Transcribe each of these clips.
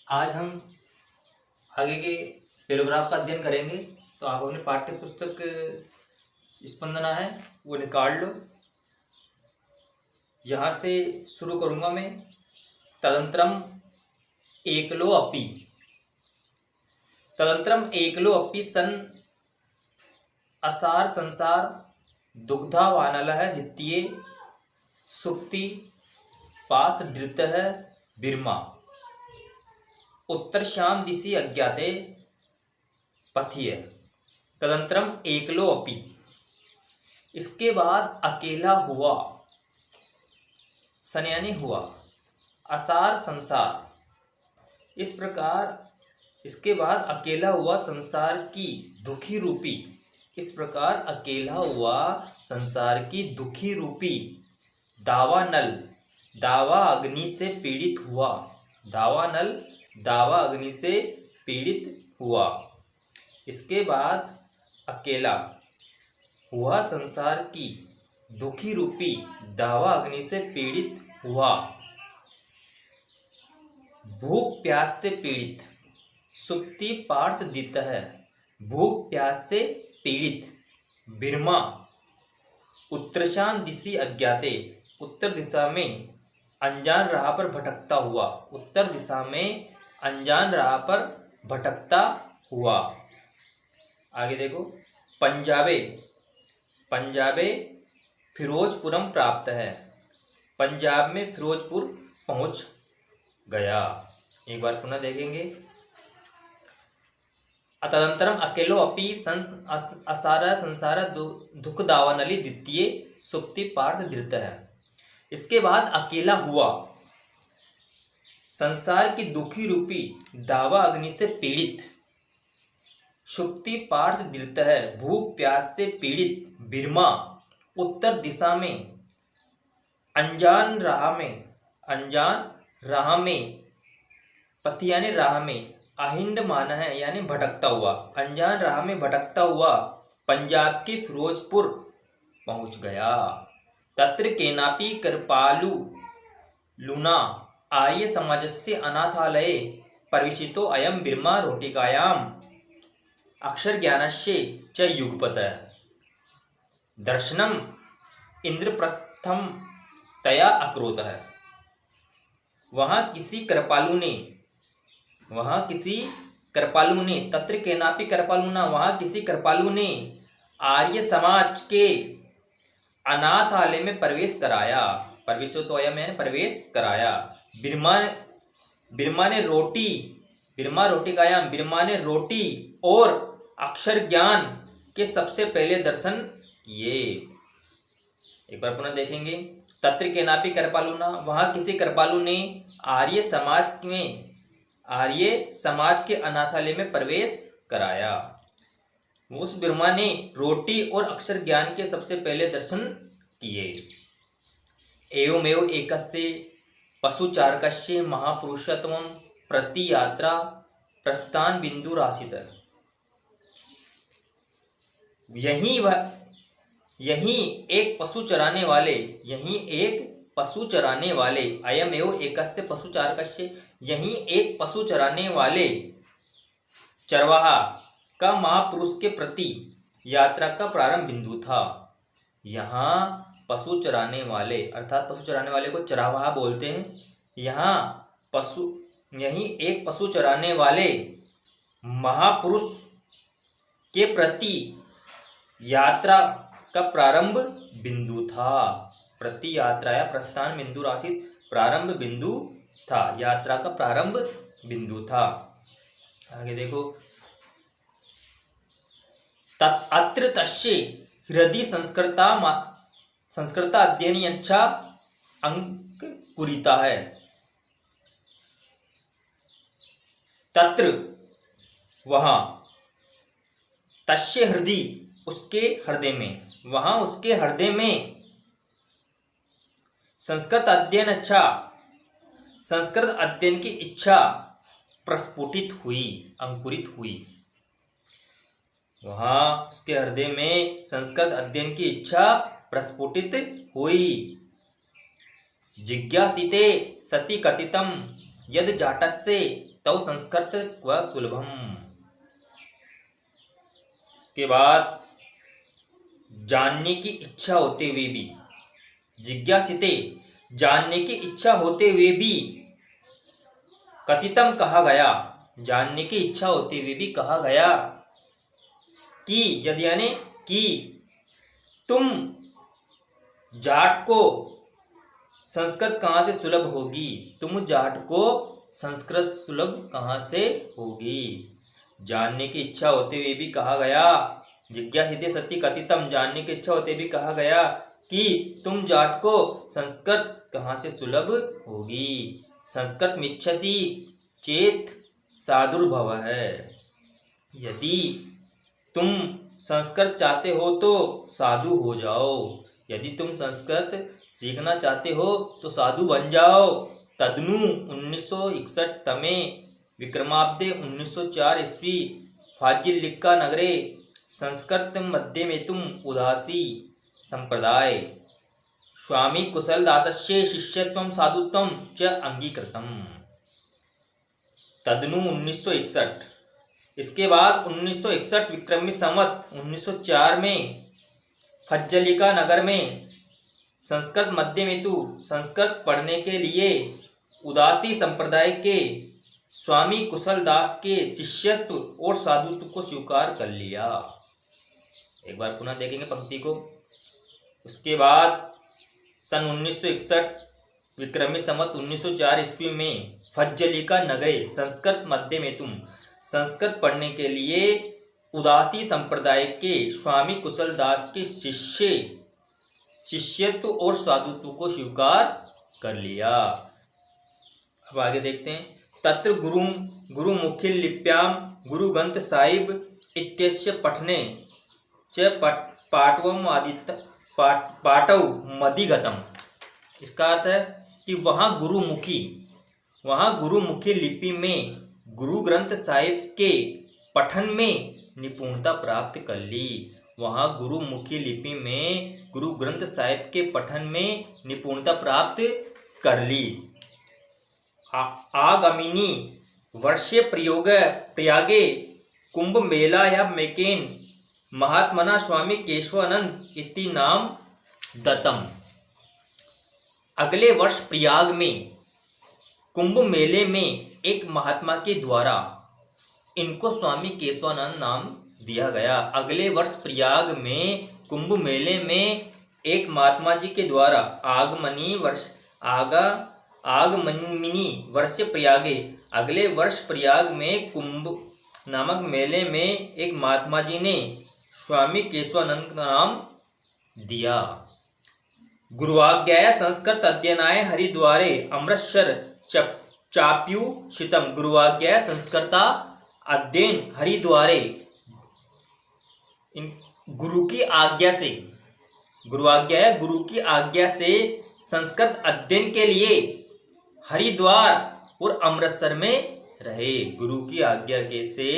आज हम आगे के पैराग्राफ का अध्ययन करेंगे। तो आप अपने पाठ्य पुस्तक स्पंदना है वो निकाल लो। यहाँ से शुरू करूँगा मैं। तदंतरम एकलो अपि सन असार संसार दुग्धा वानलः द्वितीये सुक्ति पास धृतः बिर्मा उत्तर श्याम दिशि अज्ञाते पथिय। तदंतरम एकलो अपि, इसके बाद अकेला हुआ, सन यानी हुआ, असार संसार, इस प्रकार इसके बाद अकेला हुआ संसार की दुखी रूपी, इस प्रकार अकेला हुआ संसार की दुखी रूपी दावानल, दावा अग्नि से पीड़ित हुआ, दावानल दावा अग्नि से पीड़ित हुआ। इसके बाद अकेला हुआ संसार की दुखी रूपी दावा अग्नि से पीड़ित हुआ। भूख प्यास से पीड़ित, सुप्ति पार्श्वदित है, भूख प्यास से पीड़ित। बिरमा उत्तरशाम दिशि अज्ञाते, उत्तर दिशा में अनजान राह पर भटकता हुआ, उत्तर दिशा में अनजान राह पर भटकता हुआ। आगे देखो। पंजाबे, पंजाबे फिरोजपुरम प्राप्त है, पंजाब में फिरोजपुर पहुंच गया। एक बार पुनः देखेंगे। तदंतरम अकेलो अपि सन असार संसार दुख दावानली द्वितीय सुप्ति पार्थ धृत है। इसके बाद अकेला हुआ संसार की दुखी रूपी दावा अग्नि से पीड़ित, सुप्ति पार्श्व धृत है, भूख प्यास से पीड़ित। बिरमा उत्तर दिशा में अनजान राह में पथि यानी राह में, अहिंड मान है यानी भटकता हुआ, अनजान राह में भटकता हुआ पंजाब के फिरोजपुर पहुंच गया। तत्र केनापि कृपालु लुना आर्य समाजस्य अनाथालये प्रविशितो अयं बिर्मा रोटिकायाम् अक्षर ज्ञानस्य च युगपतः दर्शनम इंद्रप्रस्थम तया अक्रोतः। वहाँ किसी कृपालु ने तत्र केनापि कृपालुना, वहाँ किसी कृपालु ने आर्य समाज के अनाथालय में प्रवेश कराया, प्रवेशो तो अयम है प्रवेश कराया। बिरमा रोटिकायाम, बिरमा ने रोटी और अक्षर ज्ञान के सबसे पहले दर्शन किए। एक बार पुनः देखेंगे। तत्र केनापि कृपालुना, वहाँ किसी कृपालु ने आर्य समाज के अनाथालय में प्रवेश कराया। उस बिरमा ने रोटी और अक्षर ज्ञान के सबसे पहले दर्शन किए। एवमेव एकस्य पशुचारकस्य महापुरुषत्वं प्रति यात्रा प्रस्थान बिंदु राशित। यही एक पशु चराने वाले अयम एव एकस्य पशुचारकस्य, यही एक पशु चराने वाले चरवाहा का महापुरुष के प्रति यात्रा का प्रारंभ बिंदु था। यहाँ पशु चराने वाले अर्थात पशु चराने वाले को चरवाहा बोलते हैं। यही एक पशु चराने वाले महापुरुष के प्रति यात्रा का प्रारंभ बिंदु था। प्रति यात्रा या प्रस्थान बिंदु राशित प्रारंभ बिंदु था, यात्रा का प्रारंभ बिंदु था। आगे देखो। अत्र तस्य हृदि संस्कृता अध्ययन अच्छा अंक कुरिता है। तत्र वहाँ, तस्य हृदि उसके हृदय में, वहाँ उसके हृदय में संस्कृत अध्ययन की इच्छा प्रस्फुटित हुई, अंकुरित हुई। वहाँ उसके हृदय में संस्कृत अध्ययन की इच्छा प्रस्फुटित हुई। जिज्ञासिते सति कथितम यद जाटस्य तौ संस्कृत क्व सुलभम। के बाद जानने की इच्छा होते हुए भी, जिज्ञासिते जानने की इच्छा होते हुए भी, कथितम कहा गया, जानने की इच्छा होते हुए भी कहा गया कि, यदि यानी कि तुम जाट को संस्कृत कहाँ से सुलभ होगी, तुम जाट को संस्कृत सुलभ कहाँ से होगी। जानने की इच्छा होते हुए भी कहा गया, जिज्ञासिते सति कथितम, जानने की इच्छा होते भी कहा गया कि तुम जाट को संस्कृत कहाँ से सुलभ होगी। संस्कृत मिच्छसि चेत साधुर्भव है, यदि तुम संस्कृत चाहते हो तो साधु हो जाओ, यदि तुम संस्कृत सीखना चाहते हो तो साधु बन जाओ। तदनु 1961 तमे विक्रमाब्दे 1904 ईस्वी फाजिल्लिका नगरे संस्कृत मध्यमेतुम उदासी संप्रदाय स्वामी कुशलदासस्य शिष्यत्वं साधुत्वं च अंगीकृतम्। तदनु 1961, इसके बाद 1961 विक्रमी संवत 1904 में फज्जलिका नगर में संस्कृत मध्यमेतु, संस्कृत पढ़ने के लिए उदासी संप्रदाय के स्वामी कुशलदास के शिष्यत्व और साधुत्व को स्वीकार कर लिया। एक बार पुनः देखेंगे पंक्ति को। उसके बाद सन 1961 विक्रमी संवत 1904 ईस्वी में फज्जलिका नगरे संस्कृत मध्यमेतुम, संस्कृत पढ़ने के लिए उदासी संप्रदाय के स्वामी कुशलदास के शिष्यत्व और साधुत्व को स्वीकार कर लिया। अब आगे देखते हैं। तत्र गुरुमुखी लिप्याम गुरुग्रंथ साहिब इत्यस्य पठने च पाटव मदिगतम। इसका अर्थ है कि वहाँ गुरुमुखी लिपि में गुरु ग्रंथ साहिब के पठन में निपुणता प्राप्त कर ली। वहाँ गुरुमुखी लिपि में गुरु ग्रंथ साहिब के पठन में निपुणता प्राप्त कर ली। आगामिनी वर्षे प्रयागे कुंभ मेला या मेकेन महात्मना स्वामी केशवानंद इति नाम दत्तम। अगले वर्ष प्रयाग में कुंभ मेले में एक महात्मा के द्वारा इनको स्वामी केशवानंद नाम दिया गया। अगले वर्ष प्रयाग में कुंभ मेले में एक महात्मा जी के द्वारा आगमनी वर्ष प्रयागे, अगले वर्ष प्रयाग में कुंभ नामक मेले में एक महात्मा जी ने स्वामी केशवानंद का नाम दिया। गुरुवाज्ञया संस्कृत अध्ययनाय हरिद्वारे अमृतसर चाप्युषितम। गुरुवाज्ञया संस्कृता अध्ययन हरिद्वारे, गुरु की आज्ञा से, गुरुवाज्ञा गुरु की आज्ञा से संस्कृत अध्ययन के लिए हरिद्वार और अमृतसर में रहे। गुरु की आज्ञा के से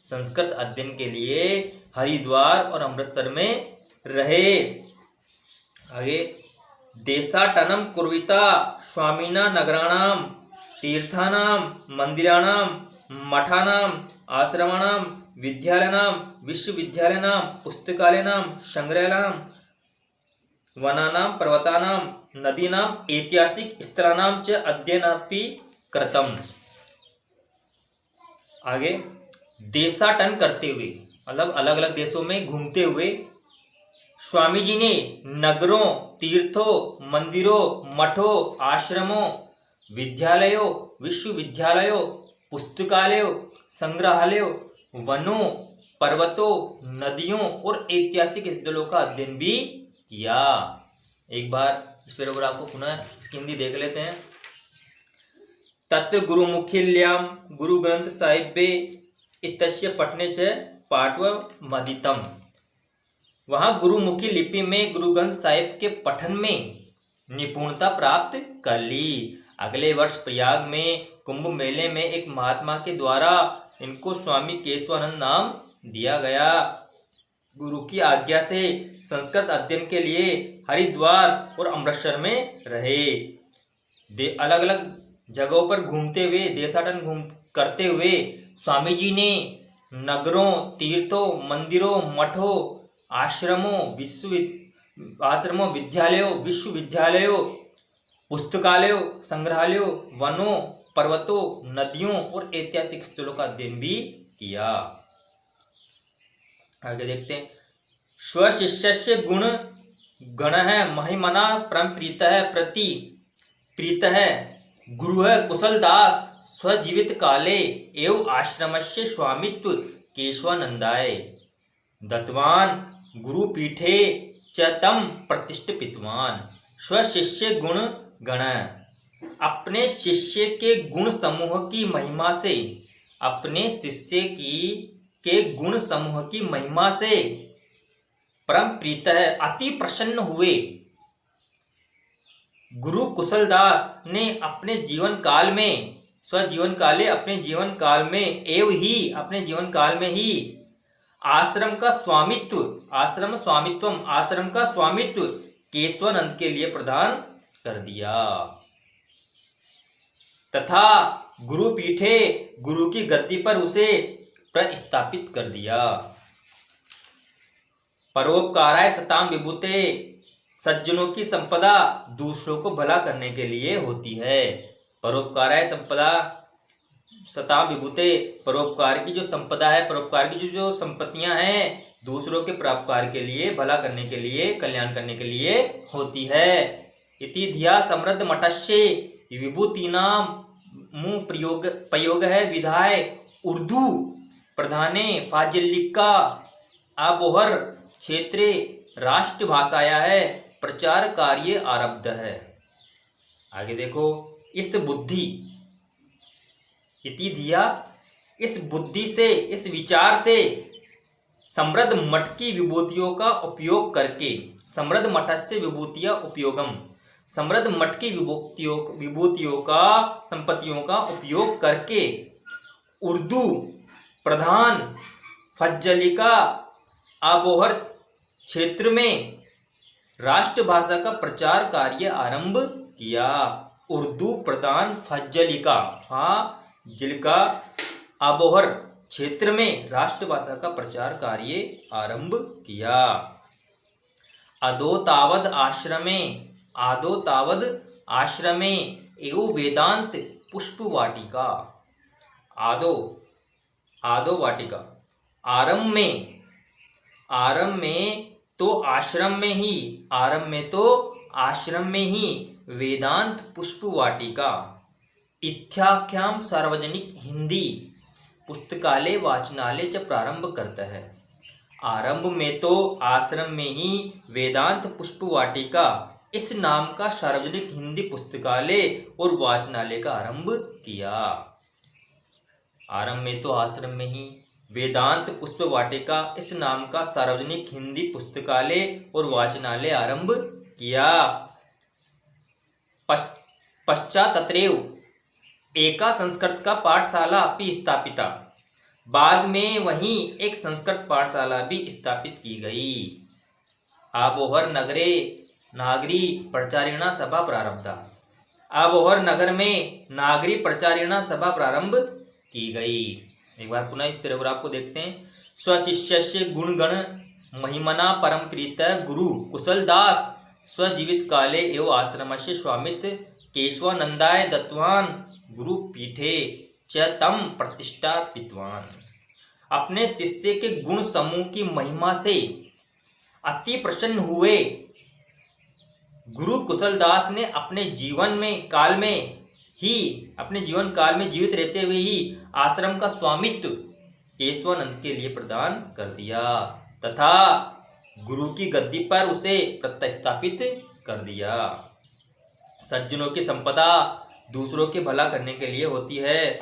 संस्कृत अध्ययन के लिए हरिद्वार और अमृतसर में रहे। आगे देशाटनम कुर्विता स्वामिना नगराणाम तीर्थानाम मंदिराणाम मठानाम आश्रमाणाम विद्यालयानाम विश्वविद्यालयानाम पुस्तकालयानाम संग्रहालयानाम वनानाम पर्वतानाम नदीनाम ऐतिहासिक स्थलानाम च अध्ययनापि कृतम। आगे देशाटन करते हुए मतलब अलग अलग देशों में घूमते हुए स्वामी जी ने नगरों, तीर्थों, मंदिरों, मठों, आश्रमों, विद्यालयों, विश्वविद्यालयों, पुस्तकालयों, संग्रहालयों, वनों, पर्वतों, नदियों और ऐतिहासिक स्थलों का अध्ययन भी किया। एक बार इस पैराग्राफ को पुनः इसकी हिंदी देख लेते हैं। तत्र गुरुमुखील्याम गुरु ग्रंथ साहिबे इत्यस्य पठने च पाटवमदितम। वहाँ गुरुमुखी लिपि में गुरु ग्रंथ साहिब के पठन में निपुणता प्राप्त कर ली। अगले वर्ष प्रयाग में कुंभ मेले में एक महात्मा के द्वारा इनको स्वामी केशवानंद नाम दिया गया। गुरु की आज्ञा से संस्कृत अध्ययन के लिए हरिद्वार और अमृतसर में रहे। अलग अलग जगहों पर घूमते हुए देशाटन करते हुए स्वामी जी ने नगरों, तीर्थों, मंदिरों, मठों, आश्रमों, विद्यालयों, विश्वविद्यालयों, पुस्तकालयों, संग्रहालयों, वनों, पर्वतों, नदियों और ऐतिहासिक स्थलों का अध्ययन भी किया। आगे देखते हैं। स्वशिष्यस्य गुण गणः महिमना परम प्रीतः गुरुः कुशलदास स्वजीवित काले एव आश्रमस्य स्वामित्व केशवानंदाय दत्तवान गुरुपीठे च तम प्रतिष्ठितवान। स्वशिष्य गुण गण, अपने शिष्य के गुण समूह की महिमा से, अपने शिष्य के गुण समूह की महिमा से परम प्रीतः अति प्रसन्न हुए गुरु कुशलदास ने अपने जीवन काल में, स्वजीवन काले, अपने जीवन काल में एवं ही, अपने जीवन काल में ही आश्रम का स्वामित्व केशवानंद के लिए प्रदान कर दिया तथा गुरुपीठे, गुरु की गद्दी पर उसे प्रस्थापित कर दिया। परोपकाराय सताम विभूते, सज्जनों की संपदा दूसरों को भला करने के लिए होती है। परोपकाराय संपदा सताम विभूते, परोपकार की जो संपदा है, परोपकार की जो संपत्तियां हैं दूसरों के परोपकार के लिए, भला करने के लिए, कल्याण करने के लिए होती है। इति धिया समृद्ध मठस्य विभूतिनाम प्रयोग है विधाय उर्दू प्रधाने फाजिल्लिका आबोहर क्षेत्रे राष्ट्रभाषाया है प्रचार कार्य आरब्ध है। आगे देखो, इस बुद्धि, इति धिया, इस बुद्धि से, इस विचार से समृद्ध मठ की विभूतियों का उपयोग करके, समृद्ध मठस्य विभूतिया उपयोगम, समृद्ध मठ की विभूतियों का, संपत्तियों का उपयोग करके उर्दू प्रधान फज्जलिका आबोहर क्षेत्र में राष्ट्रभाषा का प्रचार कार्य आरंभ किया। उर्दू प्रधान फज्जलिका आबोहर क्षेत्र में राष्ट्रभाषा का प्रचार कार्य आरंभ किया। आदो तावद आश्रमे एवं वेदांत पुष्प वाटिका, आदो वाटिका, आरंभ में तो आश्रम में ही वेदांत पुष्प वाटिका इत्याख्याम सार्वजनिक हिंदी पुस्तकालय वाचनालय च प्रारंभ करता है। आरंभ में तो आश्रम में ही वेदांत पुष्प वाटिका इस नाम का सार्वजनिक हिंदी पुस्तकालय और वाचनालय का आरंभ किया। आरंभ में तो आश्रम में ही वेदांत पुष्प वाटिका इस नाम का सार्वजनिक हिंदी पुस्तकालय और वाचनालय आरंभ किया। पश्चात अत्रैव एका संस्कृत का पाठशाला भी स्थापिता, बाद में वहीं एक संस्कृत पाठशाला भी स्थापित की गई। आबोहर नगरे नागरी प्रचारिणा सभा प्रारब्धा, आबोहर नगर में नागरी प्रचारिणा सभा प्रारंभ की गई। एक बार पुनः इस पैराग्राफ को देखते हैं। स्वशिष्यस्य गुणगण महिमना परम प्रीत गुरु कुशलदास स्वजीवित काले एवं आश्रमस्य स्वामित्व केशवानंदाय दत्तवान गुरुपीठे च तम प्रतिष्ठापितवान। अपने शिष्य के गुण समूह की महिमा से अति प्रसन्न हुए गुरु कुशलदास ने अपने जीवन काल में जीवित रहते हुए ही आश्रम का स्वामित्व केशवानंद के लिए प्रदान कर दिया तथा गुरु की गद्दी पर उसे प्रतिस्थापित कर दिया। सज्जनों की संपदा दूसरों के भला करने के लिए होती है।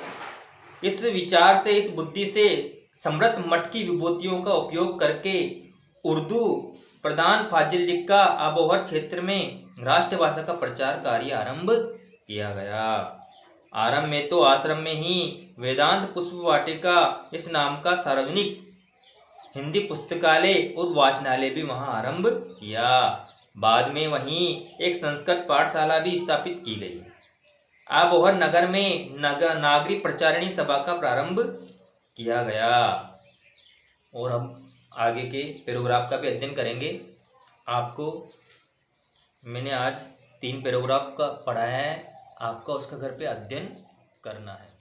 इस विचार से, इस बुद्धि से समृद्ध मठ की विभूतियों का उपयोग करके उर्दू प्रधान फाजिल्लिका आबोहर क्षेत्र में राष्ट्रभाषा का प्रचार कार्य आरंभ किया गया। आरंभ में तो आश्रम में ही वेदांत पुष्प वाटिका इस नाम का सार्वजनिक हिंदी पुस्तकालय और वाचनालय भी वहां आरंभ किया। बाद में वहीं एक संस्कृत पाठशाला भी स्थापित की गई। आबोहर नगर में नागरिक प्रचारिणी सभा का प्रारंभ किया गया। और हम आगे के पैराग्राफ का भी अध्ययन करेंगे। आपको मैंने आज 3 पैराग्राफ का पढ़ाया है, आपका उसका घर पे अध्ययन करना है।